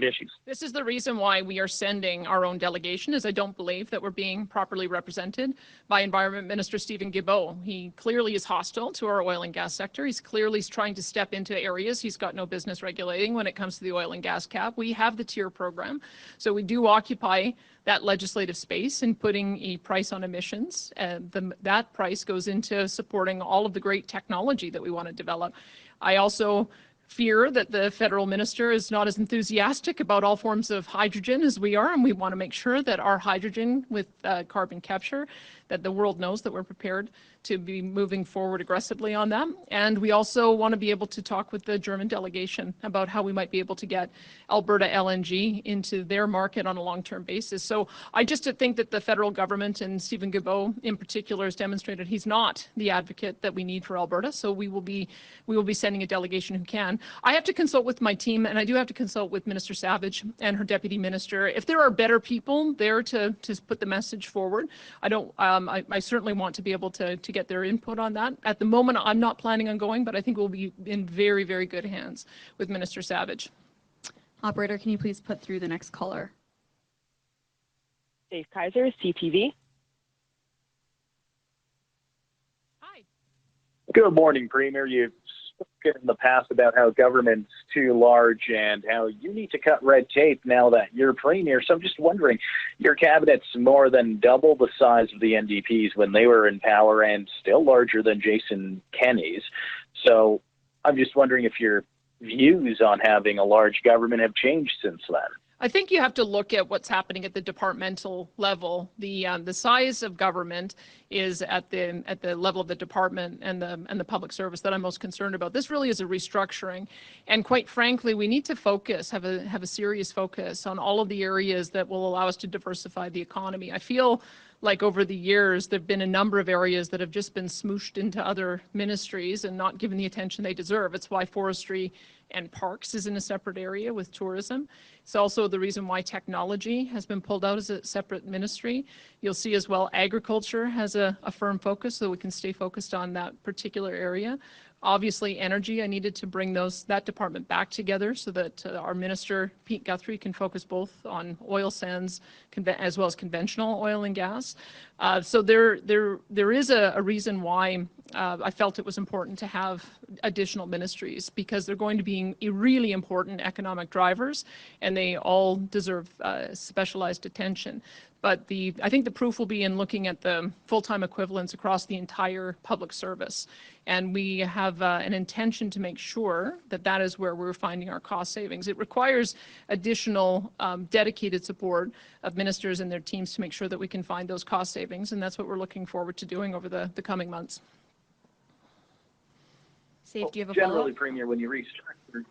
issues? This is the reason why we are sending our own delegation, is I don't believe that we're being properly represented by Environment Minister Stephen Guilbeault. He clearly is hostile to our oil and gas sector. He's clearly trying to step into areas he's got no business regulating when it comes to the oil and gas cap. We have the TIER program, so we do occupy that legislative space in putting a price on emissions. That price goes into supporting all of the great technology that we want to develop. I also fear that the federal minister is not as enthusiastic about all forms of hydrogen as we are, and we want to make sure that our hydrogen with carbon capture, that the world knows that we're prepared to be moving forward aggressively on that. And we also want to be able to talk with the German delegation about how we might be able to get Alberta LNG into their market on a long-term basis. So I just think that the federal government and Stephen Guilbeault in particular has demonstrated he's not the advocate that we need for Alberta. So we will be sending a delegation who can. I have to consult with my team, and I do have to consult with Minister Savage and her deputy minister. If there are better people there to put the message forward, I certainly want to be able to get their input on that. At the moment, I'm not planning on going, but I think we'll be in very, very good hands with Minister Savage. Operator, can you please put through the next caller? Dave Kaiser, CTV. Hi. Good morning, Premier. You've spoken in the past about how government's too large and how you need to cut red tape now that you're Premier. So I'm just wondering, your cabinet's more than double the size of the NDP's when they were in power and still larger than Jason Kenney's. So I'm just wondering if your views on having a large government have changed since then. I think you have to look at what's happening at the departmental level. The size of government is at the level of the department and the public service that I'm most concerned about. This really is a restructuring, and quite frankly, we need to have a serious focus on all of the areas that will allow us to diversify the economy. I feel like over the years, there've been a number of areas that have just been smooshed into other ministries and not given the attention they deserve. It's why forestry and parks is in a separate area with tourism. It's also the reason why technology has been pulled out as a separate ministry. You'll see as well agriculture has a firm focus, so we can stay focused on that particular area. Obviously, energy, I needed to bring that department back together so that our minister, Pete Guthrie, can focus both on oil sands as well as conventional oil and gas. So there is a reason why I felt it was important to have additional ministries, because they're going to be really important economic drivers, and they all deserve specialized attention. But I think the proof will be in looking at the full-time equivalents across the entire public service. And we have an intention to make sure that that is where we're finding our cost savings. It requires additional dedicated support of ministers and their teams to make sure that we can find those cost savings. And that's what we're looking forward to doing over the coming months. Safe, do you have a Generally, follow-up? Premier, when you restructure,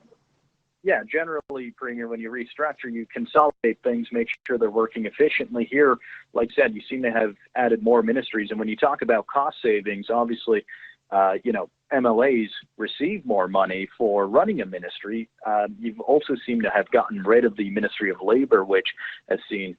Premier, when you restructure, you consolidate things, make sure they're working efficiently. Here, like I said, you seem to have added more ministries. And when you talk about cost savings, obviously, MLAs receive more money for running a ministry. You've also seemed to have gotten rid of the Ministry of Labor, which has seen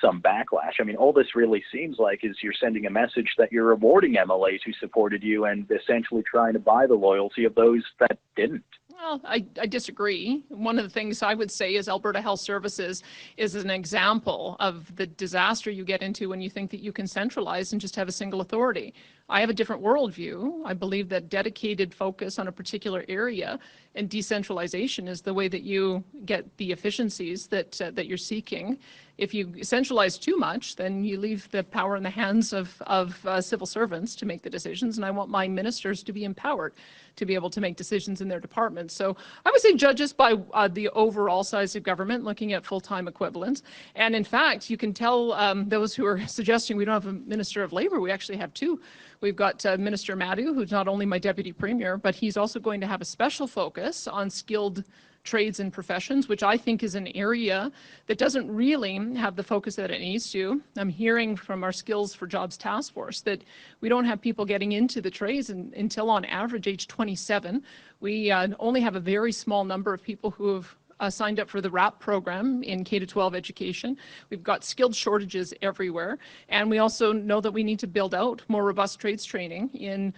some backlash. I mean, all this really seems like is you're sending a message that you're rewarding MLAs who supported you and essentially trying to buy the loyalty of those that didn't. Well, I disagree. One of the things I would say is Alberta Health Services is an example of the disaster you get into when you think that you can centralize and just have a single authority. I have a different worldview. I believe that dedicated focus on a particular area and decentralization is the way that you get the efficiencies that you're seeking. If you centralize too much, then you leave the power in the hands of civil servants to make the decisions, and I want my ministers to be empowered to be able to make decisions in their departments. So I would say judge us by the overall size of government, looking at full-time equivalents. And in fact, you can tell those who are suggesting we don't have a Minister of Labor, we actually have two. We've got Minister Madhu, who's not only my Deputy Premier, but he's also going to have a special focus on skilled trades and professions, which I think is an area that doesn't really have the focus that it needs to. I'm hearing from our Skills for Jobs Task Force that we don't have people getting into the trades until on average age 27. We only have a very small number of people who have signed up for the RAP program in K-12 education. We've got skilled shortages everywhere, and we also know that we need to build out more robust trades training in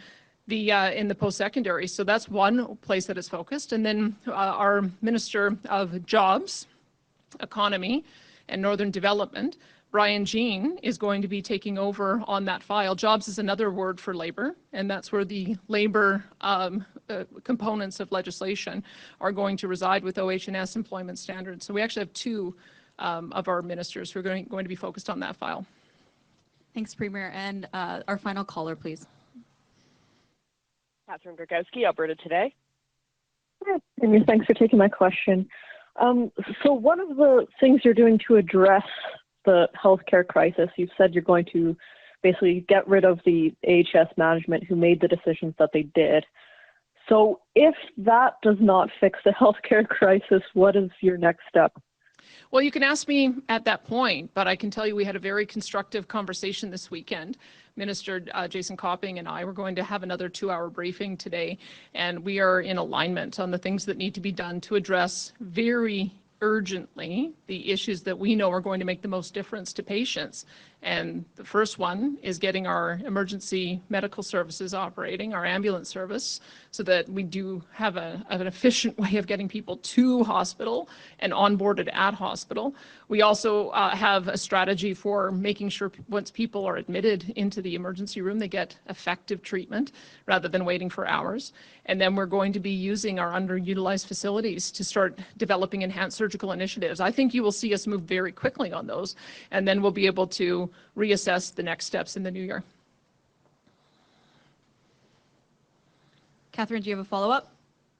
the post-secondary. So that's one place that is focused. And then our Minister of Jobs, Economy and Northern Development, Brian Jean, is going to be taking over on that file. Jobs is another word for labor, and that's where the labor components of legislation are going to reside with OH&S employment standards. So we actually have two of our ministers who are going to be focused on that file. Thanks, Premier. And our final caller, please. Catherine Gregowski, Alberta Today. Hi, Premier. Thanks for taking my question. So one of the things you're doing to address the healthcare crisis, you've said you're going to basically get rid of the AHS management who made the decisions that they did. So if that does not fix the healthcare crisis, what is your next step? Well, you can ask me at that point, but I can tell you we had a very constructive conversation this weekend. Minister Jason Copping and I were going to have another 2-hour briefing today, and we are in alignment on the things that need to be done to address very urgently the issues that we know are going to make the most difference to patients. And the first one is getting our emergency medical services operating, our ambulance service, so that we do have an efficient way of getting people to hospital and onboarded at hospital. We also have a strategy for making sure once people are admitted into the emergency room, they get effective treatment rather than waiting for hours. And then we're going to be using our underutilized facilities to start developing enhanced surgical initiatives. I think you will see us move very quickly on those, and then we'll be able to reassess the next steps in the new year. Catherine, do you have a follow-up?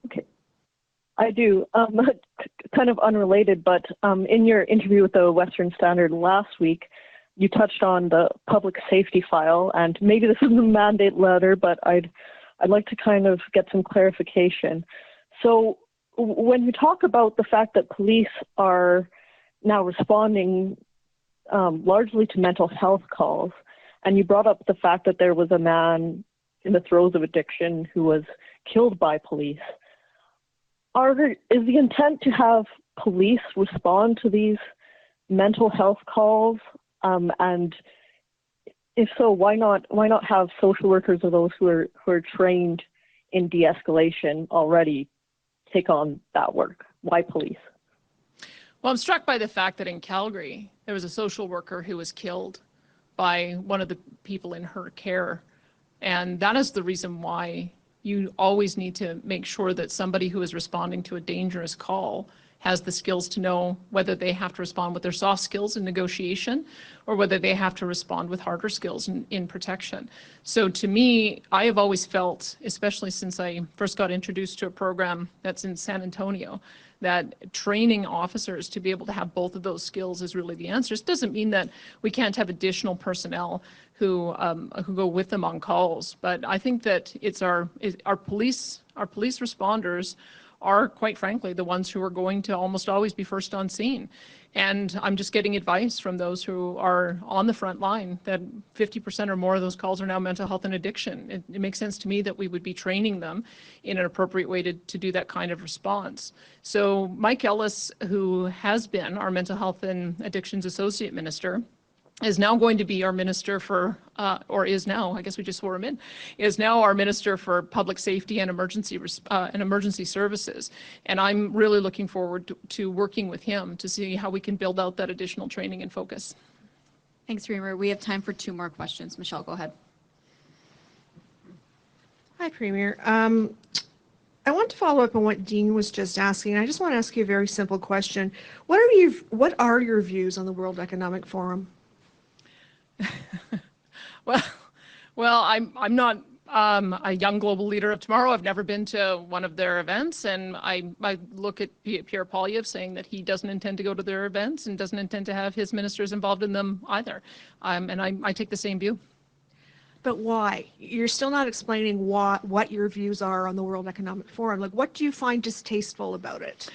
Okay, I do. Kind of unrelated, but in your interview with the Western Standard last week, you touched on the public safety file, and maybe this is a mandate letter, but I'd like to kind of get some clarification. So when you talk about the fact that police are now responding largely to mental health calls. And you brought up the fact that there was a man in the throes of addiction who was killed by police. Is the intent to have police respond to these mental health calls? And if so, why not have social workers or those who are trained in de-escalation already take on that work? Why police? Well, I'm struck by the fact that in Calgary, there was a social worker who was killed by one of the people in her care. And that is the reason why you always need to make sure that somebody who is responding to a dangerous call has the skills to know whether they have to respond with their soft skills in negotiation or whether they have to respond with harder skills in protection. So to me, I have always felt, especially since I first got introduced to a program that's in San Antonio, that training officers to be able to have both of those skills is really the answer. It doesn't mean that we can't have additional personnel who go with them on calls, but I think that it's our police responders are, quite frankly, the ones who are going to almost always be first on scene. And I'm just getting advice from those who are on the front line that 50% or more of those calls are now mental health and addiction. It makes sense to me that we would be training them in an appropriate way to do that kind of response. So Mike Ellis, who has been our mental health and addictions associate minister, is now going to be our minister for, or is now, I guess we just swore him in, is now our minister for public safety and emergency services. And I'm really looking forward to working with him to see how we can build out that additional training and focus. Thanks, Premier. We have time for 2 more questions. Michelle, go ahead. Hi, Premier. I want to follow up on what Dean was just asking. I just want to ask you a very simple question. What are your views on the World Economic Forum? Well, I'm not a young global leader of tomorrow. I've never been to one of their events, and I look at Pierre Poilievre saying that he doesn't intend to go to their events and doesn't intend to have his ministers involved in them either. And I take the same view. But why? You're still not explaining what your views are on the World Economic Forum. Like, what do you find distasteful about it?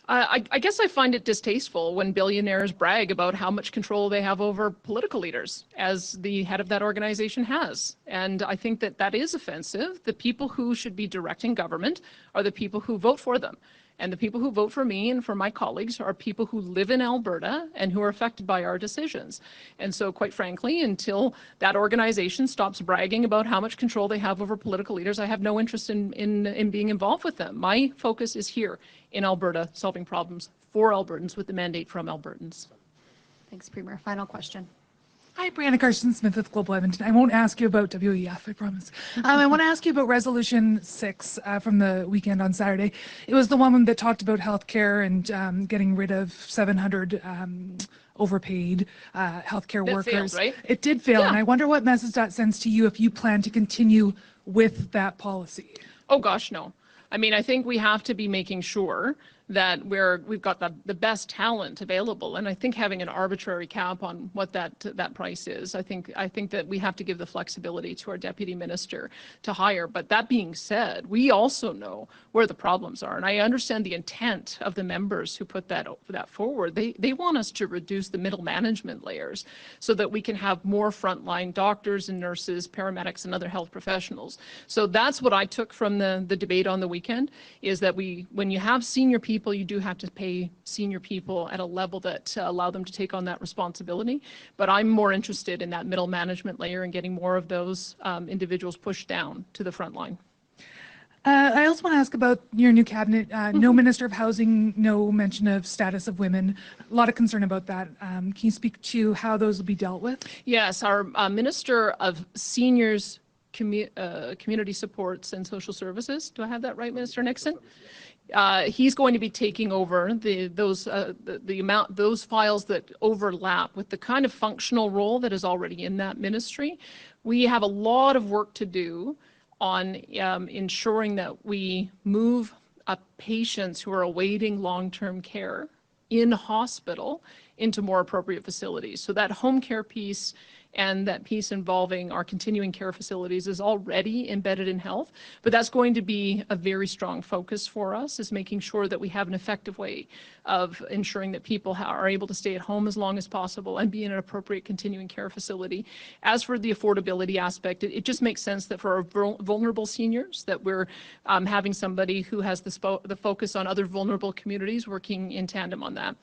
I guess I find it distasteful when billionaires brag about how much control they have over political leaders, as the head of that organization has. And I think that that is offensive. The people who should be directing government are the people who vote for them. And the people who vote for me and for my colleagues are people who live in Alberta and who are affected by our decisions. And so, quite frankly, until that organization stops bragging about how much control they have over political leaders, I have no interest in being involved with them. My focus is here in Alberta, solving problems for Albertans with the mandate from Albertans. Thanks, Premier. Final question. Hi, Brianna Carson-Smith with Global Edmonton. I won't ask you about WEF, I promise. I want to ask you about Resolution 6 from the weekend on Saturday. It was the one that talked about healthcare and getting rid of 700 overpaid healthcare workers. Failed, right? It did fail, Yeah. and I wonder what message that sends to you if you plan to continue with that policy. Oh gosh, no. I mean, I think we have to be making sure that we've got the best talent available, and I think having an arbitrary cap on what that price is, I think that we have to give the flexibility to our deputy minister to hire. But that being said, we also know where the problems are, and I understand the intent of the members who put that forward. They want us to reduce the middle management layers so that we can have more frontline doctors and nurses, paramedics, and other health professionals. So that's what I took from the debate on the weekend, is that when you have senior people, you do have to pay senior people at a level that allow them to take on that responsibility. But I'm more interested in that middle management layer and getting more of those individuals pushed down to the front line. I also want to ask about your new cabinet. No Minister of Housing, no mention of status of women. A lot of concern about that. Can you speak to how those will be dealt with? Yes, our Minister of Seniors, Community Supports and Social Services. Do I have that right, Minister Nixon? He's going to be taking over those files that overlap with the kind of functional role that is already in that ministry. We have a lot of work to do on ensuring that we move patients who are awaiting long-term care in hospital into more appropriate facilities. So that home care piece and that piece involving our continuing care facilities is already embedded in health, but that's going to be a very strong focus for us, is making sure that we have an effective way of ensuring that people are able to stay at home as long as possible and be in an appropriate continuing care facility. As for the affordability aspect, it just makes sense that for our vulnerable seniors that we're having somebody who has the focus on other vulnerable communities working in tandem on that.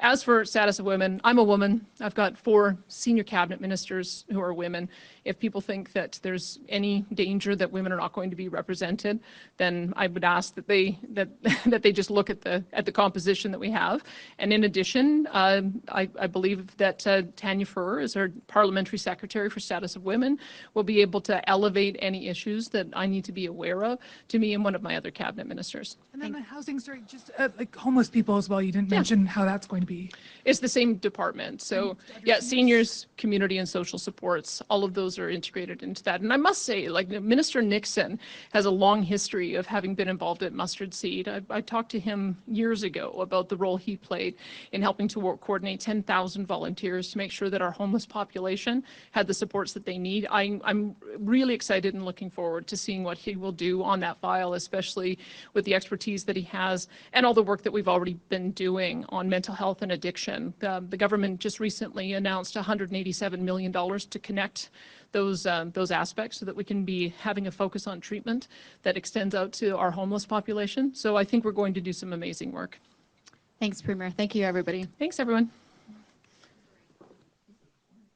As for status of women, I'm a woman. I've got 4 senior cabinet ministers who are women. If people think that there's any danger that women are not going to be represented, then I would ask that they that they just look at the composition that we have. And in addition, I believe that Tanya Furr, as our parliamentary secretary for status of women, will be able to elevate any issues that I need to be aware of to me and one of my other cabinet ministers. And then the housing, sorry, just like homeless people as well. You didn't mention how that's going to be. It's the same department. So yeah, seniors, community and social supports, all of those are integrated into that. And I must say, like Minister Nixon has a long history of having been involved at Mustard Seed. I talked to him years ago about the role he played in helping to coordinate 10,000 volunteers to make sure that our homeless population had the supports that they need. I'm really excited and looking forward to seeing what he will do on that file, especially with the expertise that he has and all the work that we've already been doing on mental health and addiction. The government just recently announced $187 million to connect those aspects so that we can be having a focus on treatment that extends out to our homeless population. So I think we're going to do some amazing work. Thanks, Premier. Thank you, everybody. Thanks, everyone.